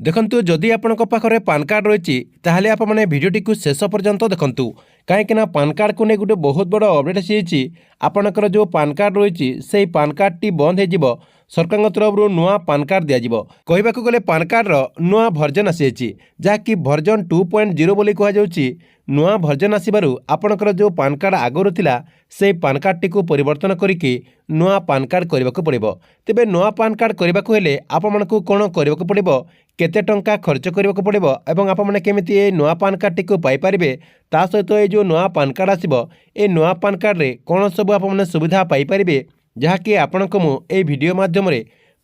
देखंतु जदि आपनक पाखरे पान कार्ड रही ताहले आप माने भिडियोटी को शेष पर्यंत देखंतु कहीं पान कार्ड को नहीं गोटे बहुत बड़ अपडेट आसी आपणकर जो पान कार्ड रही से पान कार्ड टी बंद हो सरकार तरफ नुआ पान कार्ड दिज्व कहवाक गले पान कार्ड नुआ भर्जन आसी जहाँकि भर्जन 2.0 बोली कहुच्छी नुआ भर्जन आसबार आपणकर जो पान कार्ड आगुरी थिला से पान कार्ड टी परिवर्तन करके नुआ पान कार्ड करने को पड़ो तेबे नुआ पान कार्ड करने को हेले आपण को कौन करने को पड़ो केते टंका खर्च करने को पड़ो एवं आपने केमिति ए नुआ पान कार्ड टी पाइपारे ता सहित ये जो नुआ पान कार्ड आसब ए नुआ पान कार्ड रे कौन सब आपने सुविधा पाइपारे जहाँकि आपण को मुझे भिडियो माध्यम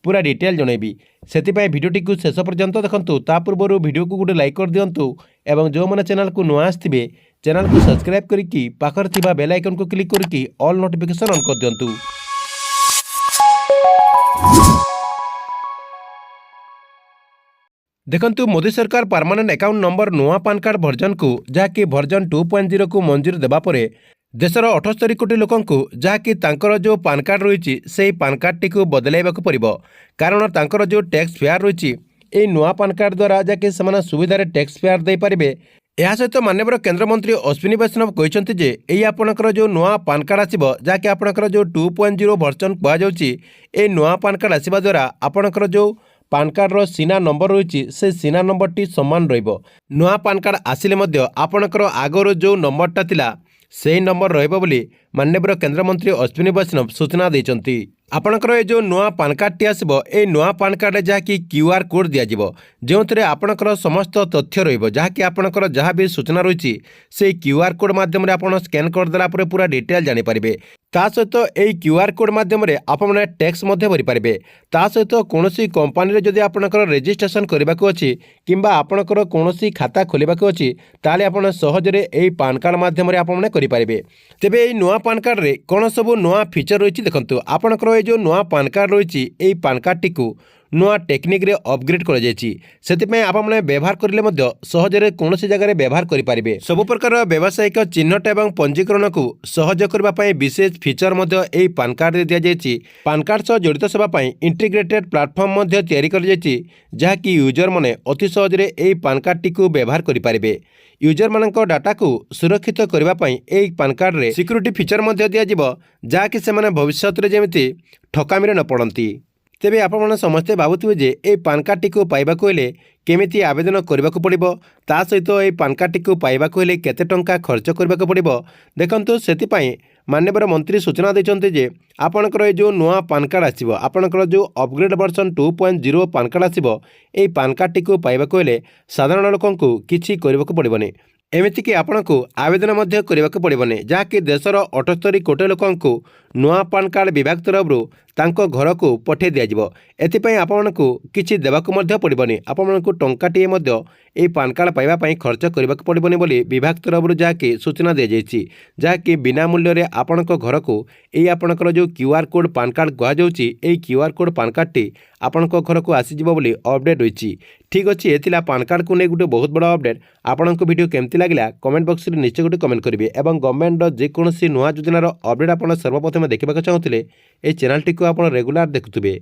पूरा डिटेल जनइबी से भिडियोटी को शेष पर्यंत देखंतु ता पूर्व भिडियो को गोटे लाइक कर दिंतु एवं जो मैंने चैनल को नुआ आसथिबे चैनल को सब्सक्राइब करके पाखर थिबा बेल आइकन को क्लिक करके ऑल नोटिफिकेशन ऑन कर दिंतु। देखंतु मोदी सरकार परमानेंट अकाउंट नंबर नुआ पान कार्ड भर्जन को जहाँकि भर्जन 2.0 को मंजूरी देवा परे देशर 78 कोटी लोकंकु जहाँकि तांकर जो पान कार्ड रही से पान कार्ड टी बदलाइबाक पड़िबो कारण तांकर जो टैक्स फेयर रही ए नुआ पान कार्ड द्वारा जहाँकि से सुविधार टैक्स फेयर दे पारिबे। यह सहित माननीय केंद्रमंत्री अश्विनी वैष्णव कहते जे यही आपणकर जो नुआ पान कार्ड आसब जहाँकि आपणकर जो 2.0 भर्जन कहुच्छी ए नुआ पान कार्ड आसवा द्वारा आपणकर जो पान कार्ड सीना नंबर रही से सीना नंबर टी सामान रहिबो। नुआ पान कार्ड आसिले मध्य आपणकर आगर जो नंबरटा थिला से नंबर रहिबो बोली माननीय केंद्रमंत्री अश्विनी वैष्णव सूचना देइचंती। आपणकर ये जो नुआ पान कार्ड टी आसब ए नुआ पान कार्ड जहाँकि क्यूआर कोड दिज्व जो थे आपणकर समस्त तथ्य रहिबो जहाँकि आपणकर जहाँ भी सूचना रही से क्यूआर कोड माध्यम आप स्कैन करदेला पूरा डिटेल जानीपारे ता सहित यही क्यूआर कोड माध्यम आपने टैक्स भरी पारे ता सहित कौन कंपानी जदि आपणकर रेजिस्ट्रेशन करने को अच्छी किंबा आपणकर कौन खाता खोलने को अच्छी ताले आप सहजरे यही पान कार्ड माध्यम आपने करेंगे। तेबे यही नुआ पान कार्ड रे कौन सब नुआ फीचर रही देखंतु आपणकर ये जो नुआ पान कार्ड रही यही पान कार्ड टी नुआ टेक्निक रे अपग्रेड कर आपने व्यवहार करें सहजरे कौन जगह व्यवहार करेंगे। सब प्रकार व्यावसायिक चिन्हट एवं पंजीकरण को सहज करने विशेष फीचर यही पान कार्ड रे दि जाइए। पान कार्ड सह जड़ित सेवा इंटीग्रेटेड प्लाटफर्म तैयारी जहाँकि यूजर मैंने अति सहजरे यही पान कार्ड टी व्यवहार करेंगे। यूजर मान डाटा को सुरक्षित करने यही पान कार्ड रे सिक्यूरिटी फीचर दिज्व जहाँकि से भविष्य में जमी ठकामी न पड़ती। तेबे आपण समस्ते भावुवे जे ए पान कार्ड टी पाइबाक हेले केमिति आवेदन करने को पड़ो ता सहित ये पान कार्ड टी पाइबाक हेले केते टंका खर्च करने को पड़ो देखंतु सेतिपाई माननीय मंत्री सूचना देते जे आपणकर ये जो नुआ पान कार्ड आसब आपणकर जो अपग्रेड वर्जन 2.0 पान कार्ड आसब ए पान कार्ड टी पाइबाक हेले साधारण लोकंकु किछि करने को पड़ोनी एमतीक आपण को आवेदन करने को पड़ोनी जहाँकि देशर 78 कोटी लोकंकु नुआ पान कार्ड विभाग तरफ तांको घर को पठे दिज्व एथिपाई आपण को किछि देबाकु मध्य पड़ोनी आपण को टंकाटीए ए पान कार्ड पाइबापी खर्च करने को पड़ोनी बोली विभाग तरफ जहाँकि सूचना दी जाइए जहाँकि बिना मूल्य आपण घर को यही आपणकर जो क्यूआर कोड पान कार्ड कहुच्छी यही QR code PAN card T आपण घर को आसीज बोली अपडेट होती। ठीक अच्छे ये पान कार्ड को नहीं गोटे बहुत बड़ा अपडेट आपण वीडियो केमती लगे कमेंट बॉक्स में निश्चय गोटे कमेंट करेंगे और गवर्नमेंट जेकोसी नुआ योजनार अपडेट आप सर्वप्रथम देखा चाहूँगे ये चैनल टी आप रेगुलर देखुए।